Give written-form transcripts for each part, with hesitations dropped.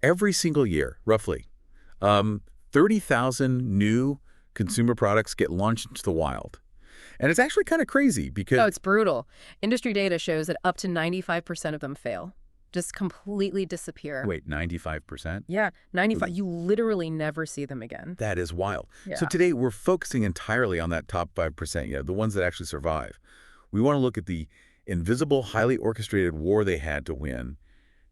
Every single year, roughly, 30,000 new consumer products get launched into the wild. And it's actually kind of crazy because... Oh, it's brutal. Industry data shows that up to 95% of them fail. Just completely disappear. Wait, 95%? Yeah, 95. You literally never see them again. That is wild. Yeah. So today we're focusing entirely on that top 5%, the ones that actually survive. We want to look at the invisible, highly orchestrated war they had to win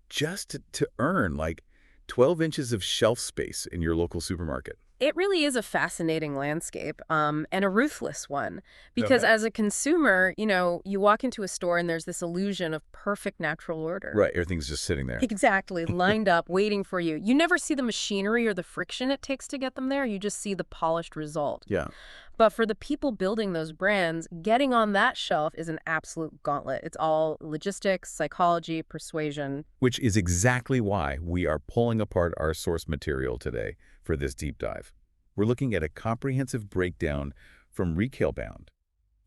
just to earn like 12 inches of shelf space in your local supermarket. It really is a fascinating landscape, and a ruthless one. Because Okay. as a consumer, you walk into a store and there's this illusion of perfect natural order. Right, everything's just sitting there. Exactly, lined up, waiting for you. You never see the machinery or the friction it takes to get them there. You just see the polished result. Yeah. But for the people building those brands, getting on that shelf is an absolute gauntlet. It's all logistics, psychology, persuasion. Which is exactly why we are pulling apart our source material today for this deep dive. We're looking at a comprehensive breakdown from Retailbound.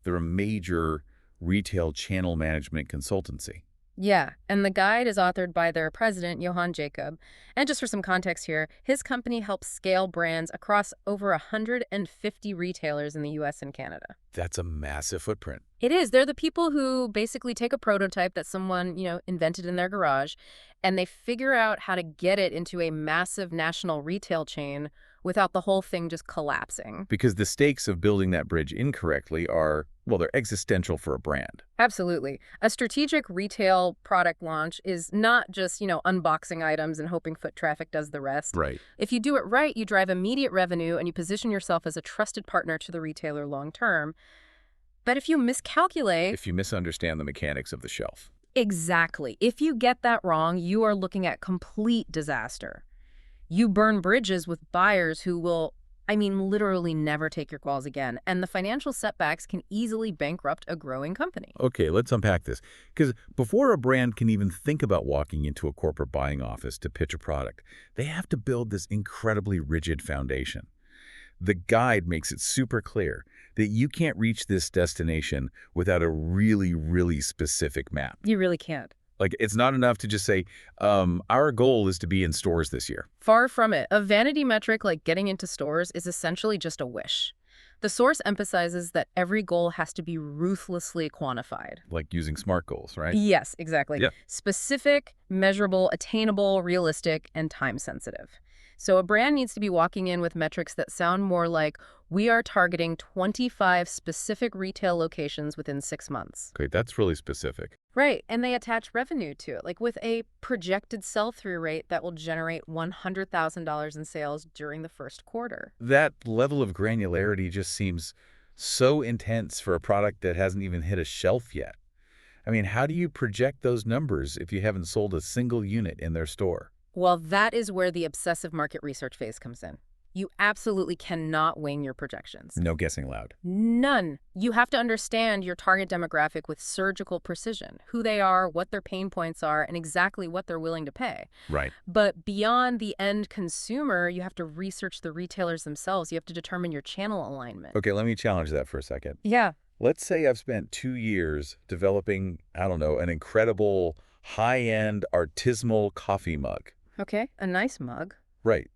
They're a major retail channel management consultancy. Yeah, and the guide is authored by their president, Johann Jacob. And just for some context here, his company helps scale brands across over 150 retailers in the US and Canada. That's a massive footprint. It is. They're the people who basically take a prototype that someone, invented in their garage, and they figure out how to get it into a massive national retail chain without the whole thing just collapsing. Because the stakes of building that bridge incorrectly are, well, they're existential for a brand. Absolutely. A strategic retail product launch is not just, unboxing items and hoping foot traffic does the rest. Right. If you do it right, you drive immediate revenue and you position yourself as a trusted partner to the retailer long term. But if you miscalculate... If you misunderstand the mechanics of the shelf. Exactly. If you get that wrong, you are looking at complete disaster. You burn bridges with buyers who will, literally never take your calls again. And the financial setbacks can easily bankrupt a growing company. Okay, let's unpack this. Because before a brand can even think about walking into a corporate buying office to pitch a product, they have to build this incredibly rigid foundation. The guide makes it super clear that you can't reach this destination without a really, really specific map. You really can't. Like, it's not enough to just say, our goal is to be in stores this year. Far from it. A vanity metric like getting into stores is essentially just a wish. The source emphasizes that every goal has to be ruthlessly quantified. Like using SMART goals, right? Yes, exactly. Yep. Specific, measurable, attainable, realistic, and time-sensitive. So a brand needs to be walking in with metrics that sound more like, we are targeting 25 specific retail locations within 6 months. Okay, that's really specific. Right, and they attach revenue to it, like with a projected sell-through rate that will generate $100,000 in sales during the first quarter. That level of granularity just seems so intense for a product that hasn't even hit a shelf yet. How do you project those numbers if you haven't sold a single unit in their store? Well, that is where the obsessive market research phase comes in. You absolutely cannot wing your projections. No guessing allowed. None. You have to understand your target demographic with surgical precision, who they are, what their pain points are, and exactly what they're willing to pay. Right. But beyond the end consumer, you have to research the retailers themselves. You have to determine your channel alignment. Okay, let me challenge that for a second. Yeah. Let's say I've spent 2 years developing, an incredible high-end artisanal coffee mug. Okay, a nice mug. Right.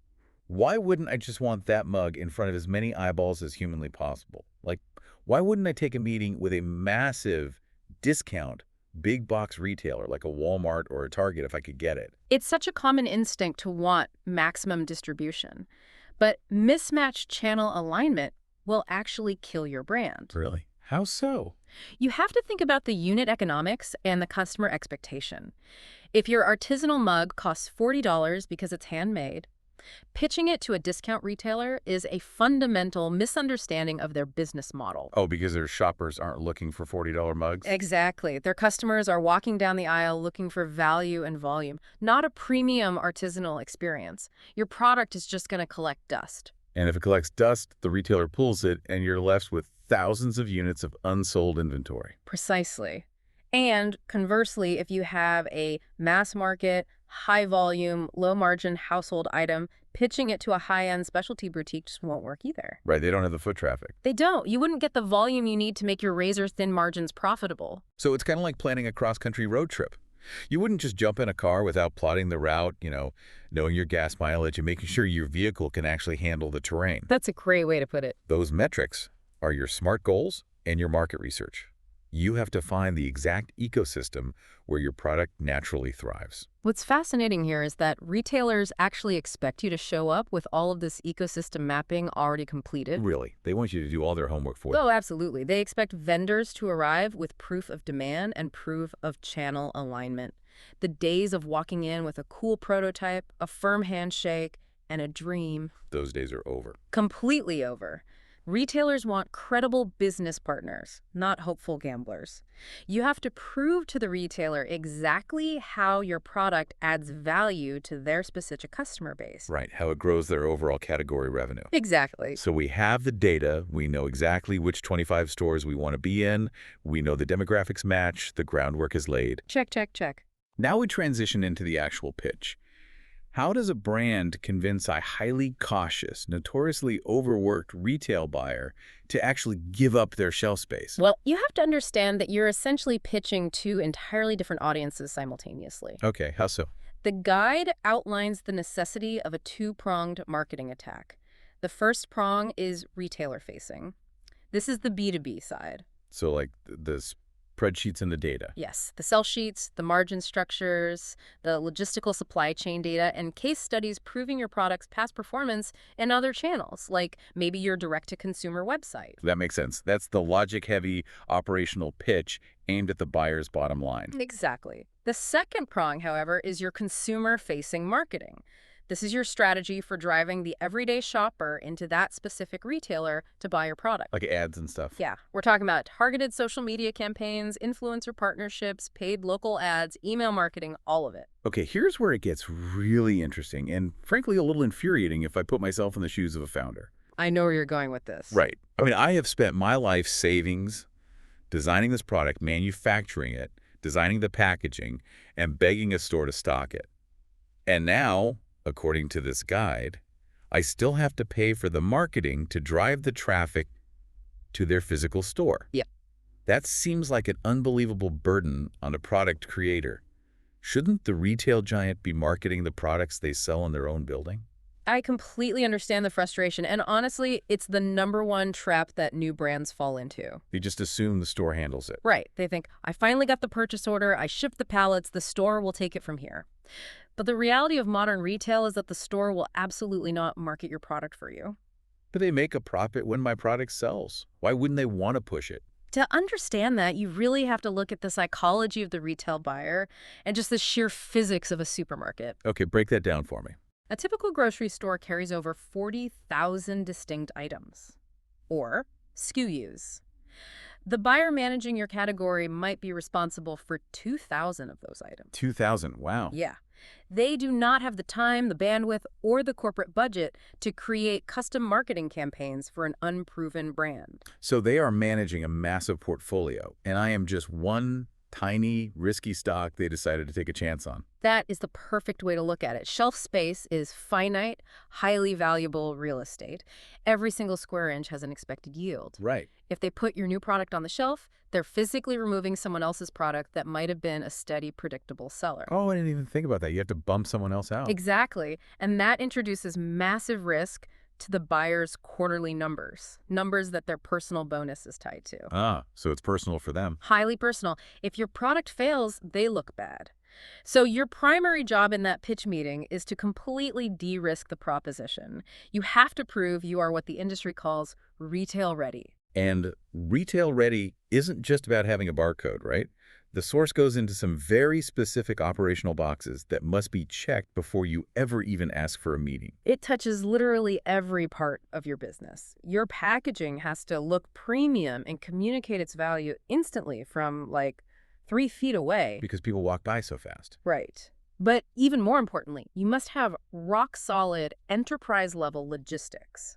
Why wouldn't I just want that mug in front of as many eyeballs as humanly possible? Like, why wouldn't I take a meeting with a massive discount big box retailer like a Walmart or a Target if I could get it? It's such a common instinct to want maximum distribution. But mismatched channel alignment will actually kill your brand. Really? How so? You have to think about the unit economics and the customer expectation. If your artisanal mug costs $40 because it's handmade, pitching it to a discount retailer is a fundamental misunderstanding of their business model. Oh, because their shoppers aren't looking for $40 mugs? Exactly. Their customers are walking down the aisle looking for value and volume, not a premium artisanal experience. Your product is just going to collect dust. And if it collects dust, the retailer pulls it, and you're left with thousands of units of unsold inventory. Precisely. And conversely, if you have a mass market, high volume, low margin household item, pitching it to a high-end specialty boutique just won't work either. Right, they don't have the foot traffic. They don't. You wouldn't get the volume you need to make your razor-thin margins profitable. So it's kind of like planning a cross-country road trip. You wouldn't just jump in a car without plotting the route, knowing your gas mileage and making sure your vehicle can actually handle the terrain. That's a great way to put it. Those metrics are your SMART goals and your market research. You have to find the exact ecosystem where your product naturally thrives. What's fascinating here is that retailers actually expect you to show up with all of this ecosystem mapping already completed. Really, they want you to do all their homework for them. Oh, absolutely. They expect vendors to arrive with proof of demand and proof of channel alignment. The days of walking in with a cool prototype, a firm handshake, and a dream. Those days are over. Completely over. Retailers want credible business partners, not hopeful gamblers. You have to prove to the retailer exactly how your product adds value to their specific customer base. Right, how it grows their overall category revenue. Exactly. So we have the data, we know exactly which 25 stores we want to be in, we know the demographics match, the groundwork is laid. Check, check, check. Now we transition into the actual pitch. How does a brand convince a highly cautious, notoriously overworked retail buyer to actually give up their shelf space? Well, you have to understand that you're essentially pitching two entirely different audiences simultaneously. Okay, how so? The guide outlines the necessity of a two-pronged marketing attack. The first prong is retailer-facing. This is the B2B side. So like the spreadsheets and the data. Yes, the sell sheets, the margin structures, the logistical supply chain data, and case studies proving your product's past performance in other channels, like maybe your direct-to-consumer website. That makes sense. That's the logic-heavy operational pitch aimed at the buyer's bottom line. Exactly. The second prong, however, is your consumer-facing marketing. This is your strategy for driving the everyday shopper into that specific retailer to buy your product. Like ads and stuff. Yeah, we're talking about targeted social media campaigns, influencer partnerships, paid local ads, email marketing, all of it. Okay, here's where it gets really interesting and frankly a little infuriating if I put myself in the shoes of a founder. I know where you're going with this. Right. I mean, I have spent my life savings designing this product, manufacturing it, designing the packaging, and begging a store to stock it. And now, according to this guide, I still have to pay for the marketing to drive the traffic to their physical store. Yep. That seems like an unbelievable burden on a product creator. Shouldn't the retail giant be marketing the products they sell in their own building? I completely understand the frustration, and honestly, it's the #1 trap that new brands fall into. They just assume the store handles it. Right. They think, I finally got the purchase order, I shipped the pallets, the store will take it from here. But the reality of modern retail is that the store will absolutely not market your product for you. But they make a profit when my product sells. Why wouldn't they want to push it? To understand that, you really have to look at the psychology of the retail buyer and just the sheer physics of a supermarket. Okay, break that down for me. A typical grocery store carries over 40,000 distinct items, or SKUs. The buyer managing your category might be responsible for 2,000 of those items. 2,000, wow. Yeah. They do not have the time, the bandwidth, or the corporate budget to create custom marketing campaigns for an unproven brand. So they are managing a massive portfolio, and I am just one tiny, risky stock they decided to take a chance on. That is the perfect way to look at it. Shelf space is finite, highly valuable real estate. Every single square inch has an expected yield. Right. If they put your new product on the shelf, they're physically removing someone else's product that might have been a steady, predictable seller. Oh, I didn't even think about that. You have to bump someone else out. Exactly. And that introduces massive risk to the buyer's quarterly numbers that their personal bonus is tied to. Ah, so it's personal for them. Highly personal. If your product fails, they look bad. So your primary job in that pitch meeting is to completely de-risk the proposition. You have to prove you are what the industry calls retail ready. And retail ready isn't just about having a barcode, right? The source goes into some very specific operational boxes that must be checked before you ever even ask for a meeting. It touches literally every part of your business. Your packaging has to look premium and communicate its value instantly from, like, 3 feet away. Because people walk by so fast. Right. But even more importantly, you must have rock-solid, enterprise-level logistics.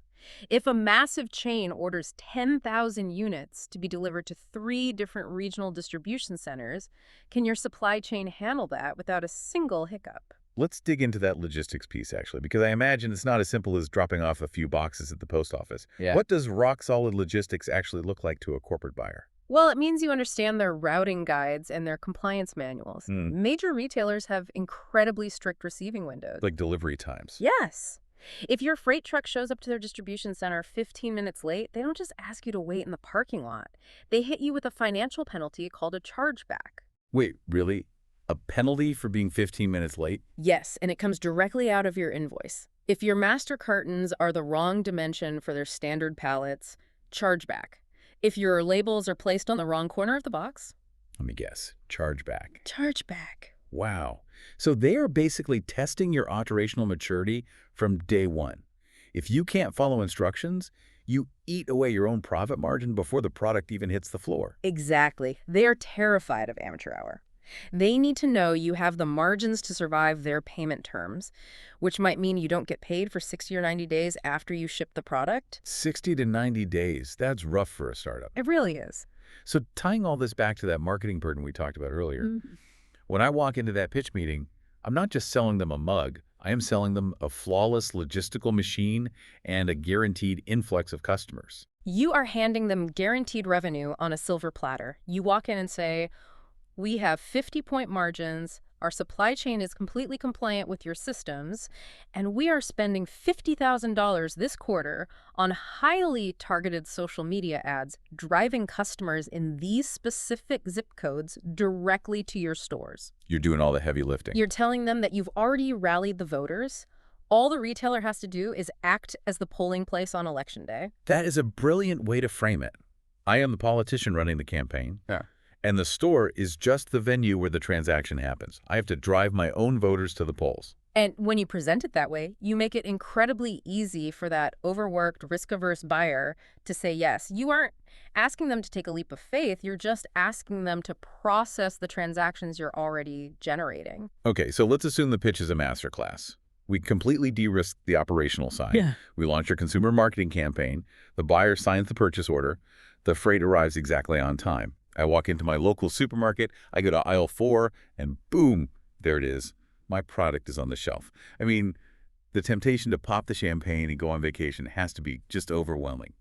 If a massive chain orders 10,000 units to be delivered to 3 different regional distribution centers, can your supply chain handle that without a single hiccup? Let's dig into that logistics piece, actually, because I imagine it's not as simple as dropping off a few boxes at the post office. Yeah. What does rock-solid logistics actually look like to a corporate buyer? Well, it means you understand their routing guides and their compliance manuals. Hmm. Major retailers have incredibly strict receiving windows. Like delivery times. Yes. If your freight truck shows up to their distribution center 15 minutes late, they don't just ask you to wait in the parking lot. They hit you with a financial penalty called a chargeback. Wait, really? A penalty for being 15 minutes late? Yes, and it comes directly out of your invoice. If your master cartons are the wrong dimension for their standard pallets, chargeback. If your labels are placed on the wrong corner of the box, Let me guess. Chargeback. chargeback. Wow. So they are basically testing your operational maturity from day one. If you can't follow instructions, you eat away your own profit margin before the product even hits the floor. Exactly. They are terrified of amateur hour. They need to know you have the margins to survive their payment terms, which might mean you don't get paid for 60 or 90 days after you ship the product. 60 to 90 days. That's rough for a startup. It really is. So tying all this back to that marketing burden we talked about earlier, when I walk into that pitch meeting, I'm not just selling them a mug. I am selling them a flawless logistical machine and a guaranteed influx of customers. You are handing them guaranteed revenue on a silver platter. You walk in and say, we have 50-point margins, our supply chain is completely compliant with your systems, and we are spending $50,000 this quarter on highly targeted social media ads, driving customers in these specific zip codes directly to your stores. You're doing all the heavy lifting. You're telling them that you've already rallied the voters. All the retailer has to do is act as the polling place on election day. That is a brilliant way to frame it. I am the politician running the campaign. Yeah. And the store is just the venue where the transaction happens. I have to drive my own voters to the polls. And when you present it that way, you make it incredibly easy for that overworked, risk-averse buyer to say yes. You aren't asking them to take a leap of faith. You're just asking them to process the transactions you're already generating. Okay, so let's assume the pitch is a masterclass. We completely de-risk the operational side. Yeah. We launch our consumer marketing campaign. The buyer signs the purchase order. The freight arrives exactly on time. I walk into my local supermarket, I go to aisle 4, and boom, there it is. My product is on the shelf. I mean, the temptation to pop the champagne and go on vacation has to be just overwhelming.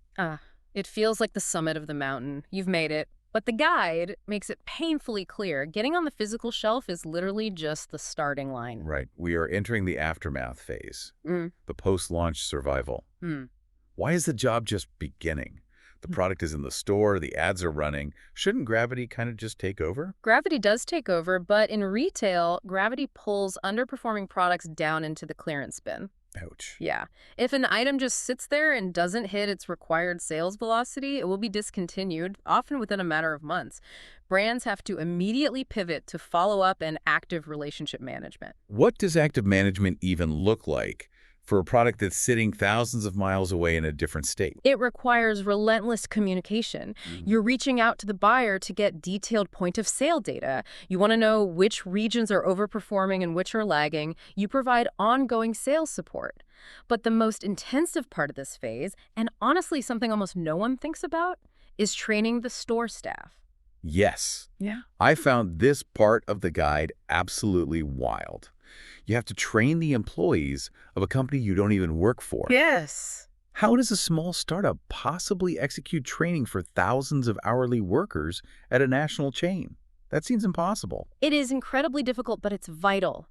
It feels like the summit of the mountain. You've made it. But the guide makes it painfully clear. Getting on the physical shelf is literally just the starting line. Right. We are entering the aftermath phase, the post-launch survival. Why is the job just beginning? The product is in the store, the ads are running. Shouldn't gravity kind of just take over? Gravity does take over, but in retail, gravity pulls underperforming products down into the clearance bin. Ouch. Yeah. If an item just sits there and doesn't hit its required sales velocity, it will be discontinued, often within a matter of months. Brands have to immediately pivot to follow-up and active relationship management. What does active management even look like for a product that's sitting thousands of miles away in a different state? It requires relentless communication. You're reaching out to the buyer to get detailed point-of-sale data. You want to know which regions are overperforming and which are lagging. You provide ongoing sales support. But the most intensive part of this phase, and honestly something almost no one thinks about, is training the store staff. Yes. Yeah. I found this part of the guide absolutely wild. You have to train the employees of a company you don't even work for. Yes. How does a small startup possibly execute training for thousands of hourly workers at a national chain? That seems impossible. It is incredibly difficult, but it's vital.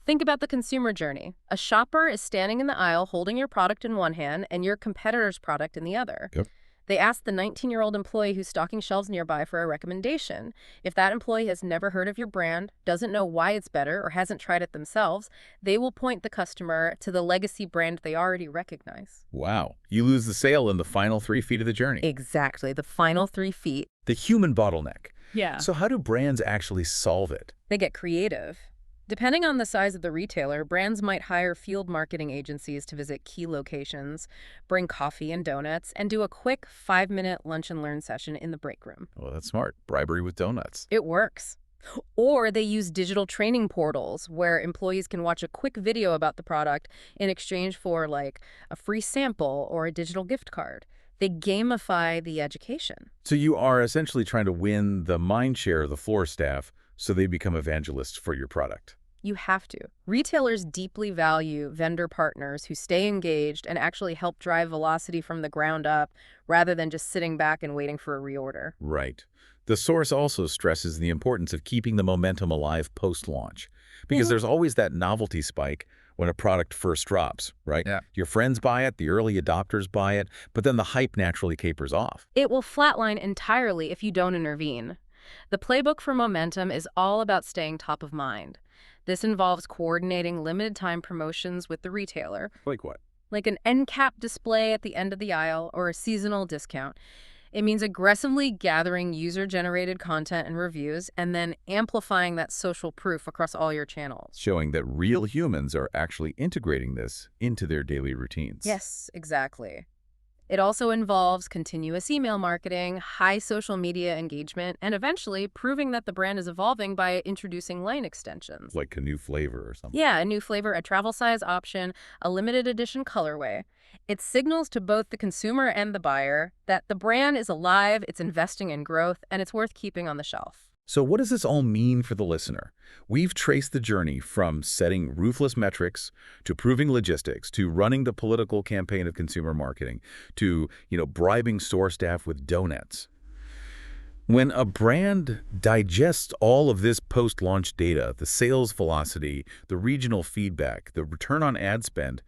Think about the consumer journey. A shopper is standing in the aisle holding your product in one hand and your competitor's product in the other. Yep. They ask the 19-year-old employee who's stocking shelves nearby for a recommendation. If that employee has never heard of your brand, doesn't know why it's better, or hasn't tried it themselves, they will point the customer to the legacy brand they already recognize. Wow. You lose the sale in the final 3 feet of the journey. Exactly. The final 3 feet. The human bottleneck. Yeah. So how do brands actually solve it? They get creative. Depending on the size of the retailer, brands might hire field marketing agencies to visit key locations, bring coffee and donuts, and do a quick 5-minute lunch and learn session in the break room. Well, that's smart. Bribery with donuts. It works. Or they use digital training portals where employees can watch a quick video about the product in exchange for, like, a free sample or a digital gift card. They gamify the education. So you are essentially trying to win the mind share of the floor staff so they become evangelists for your product. You have to. Retailers deeply value vendor partners who stay engaged and actually help drive velocity from the ground up rather than just sitting back and waiting for a reorder. Right. The source also stresses the importance of keeping the momentum alive post-launch, because there's always that novelty spike when a product first drops, right? Yeah. Your friends buy it, the early adopters buy it, but then the hype naturally capers off. It will flatline entirely if you don't intervene. The playbook for momentum is all about staying top of mind. This involves coordinating limited-time promotions with the retailer, Like what? like an end cap display at the end of the aisle or a seasonal discount. It means aggressively gathering user-generated content and reviews and then amplifying that social proof across all your channels. Showing that real humans are actually integrating this into their daily routines. Yes, exactly. It also involves continuous email marketing, high social media engagement, and eventually proving that the brand is evolving by introducing line extensions. Like a new flavor or something. Yeah, a new flavor, a travel size option, a limited edition colorway. It signals to both the consumer and the buyer that the brand is alive, it's investing in growth, and it's worth keeping on the shelf. So what does this all mean for the listener? We've traced the journey from setting ruthless metrics to proving logistics to running the political campaign of consumer marketing to, bribing store staff with donuts. When a brand digests all of this post-launch data, the sales velocity, the regional feedback, the return on ad spend,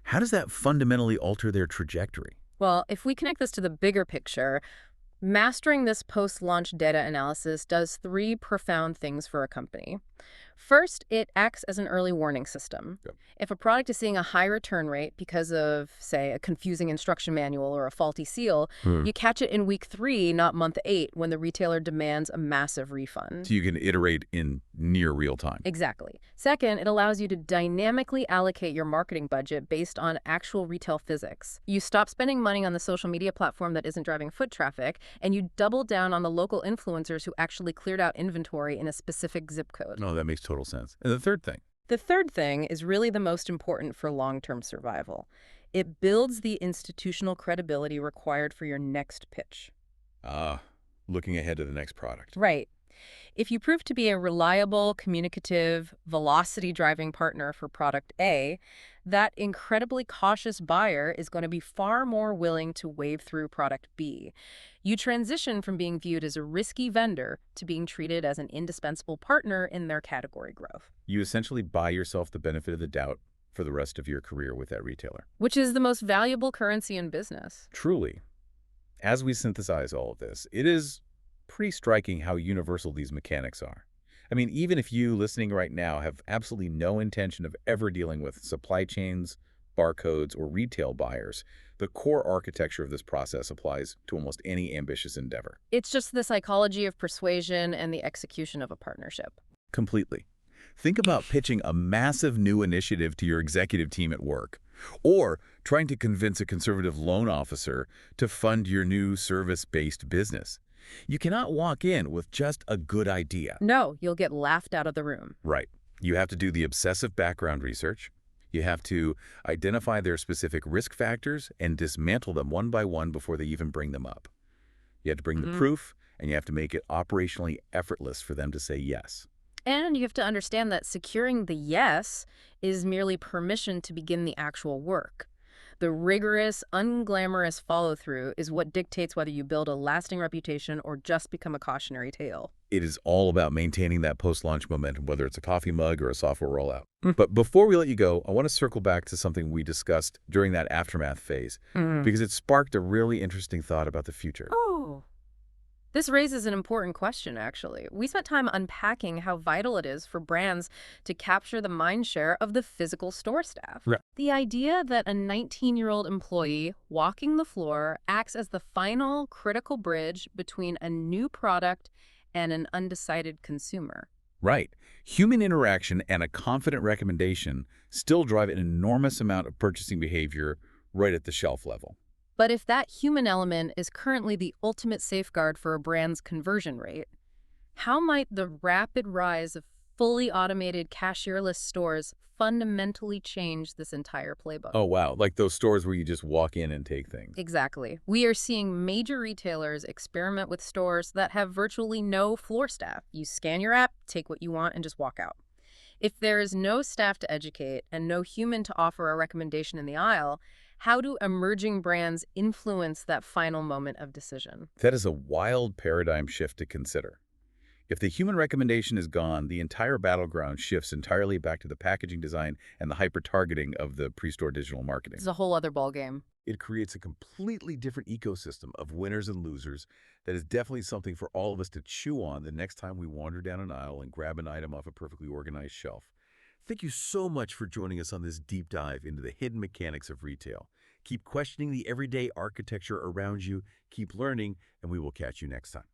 how does that fundamentally alter their trajectory? Well, if we connect this to the bigger picture, mastering this post-launch data analysis does three profound things for a company. First, it acts as an early warning system. Yep. If a product is seeing a high return rate because of, say, a confusing instruction manual or a faulty seal, you catch it in week 3, not month 8, when the retailer demands a massive refund. So you can iterate in near real time. Exactly. Second, it allows you to dynamically allocate your marketing budget based on actual retail physics. You stop spending money on the social media platform that isn't driving foot traffic, and you double down on the local influencers who actually cleared out inventory in a specific zip code. No, that makes total sense. And the third thing? The third thing is really the most important for long-term survival. It builds the institutional credibility required for your next pitch. Looking ahead to the next product. Right. If you prove to be a reliable, communicative, velocity-driving partner for product A, that incredibly cautious buyer is going to be far more willing to wade through product B. You transition from being viewed as a risky vendor to being treated as an indispensable partner in their category growth. You essentially buy yourself the benefit of the doubt for the rest of your career with that retailer. Which is the most valuable currency in business. Truly. As we synthesize all of this, it is pretty striking how universal these mechanics are. I mean, even if you listening right now have absolutely no intention of ever dealing with supply chains, barcodes, or retail buyers, the core architecture of this process applies to almost any ambitious endeavor. It's just the psychology of persuasion and the execution of a partnership. Completely. Think about pitching a massive new initiative to your executive team at work, or trying to convince a conservative loan officer to fund your new service-based business. You cannot walk in with just a good idea. No, you'll get laughed out of the room. Right. You have to do the obsessive background research. You have to identify their specific risk factors and dismantle them one by one before they even bring them up. You have to bring the proof, and you have to make it operationally effortless for them to say yes. And you have to understand that securing the yes is merely permission to begin the actual work. The rigorous, unglamorous follow-through is what dictates whether you build a lasting reputation or just become a cautionary tale. It is all about maintaining that post-launch momentum, whether it's a coffee mug or a software rollout. But before we let you go, I want to circle back to something we discussed during that aftermath phase, because it sparked a really interesting thought about the future. Oh. This raises an important question, actually. We spent time unpacking how vital it is for brands to capture the mindshare of the physical store staff. Right. The idea that a 19-year-old employee walking the floor acts as the final critical bridge between a new product and an undecided consumer. Right. Human interaction and a confident recommendation still drive an enormous amount of purchasing behavior right at the shelf level. But if that human element is currently the ultimate safeguard for a brand's conversion rate, how might the rapid rise of fully automated cashierless stores fundamentally change this entire playbook? Oh, wow. Like those stores where you just walk in and take things. Exactly. We are seeing major retailers experiment with stores that have virtually no floor staff. You scan your app, take what you want, and just walk out. If there is no staff to educate and no human to offer a recommendation in the aisle, how do emerging brands influence that final moment of decision? That is a wild paradigm shift to consider. If the human recommendation is gone, the entire battleground shifts entirely back to the packaging design and the hyper-targeting of the pre-store digital marketing. It's a whole other ballgame. It creates a completely different ecosystem of winners and losers that is definitely something for all of us to chew on the next time we wander down an aisle and grab an item off a perfectly organized shelf. Thank you so much for joining us on this deep dive into the hidden mechanics of retail. Keep questioning the everyday architecture around you, keep learning, and we will catch you next time.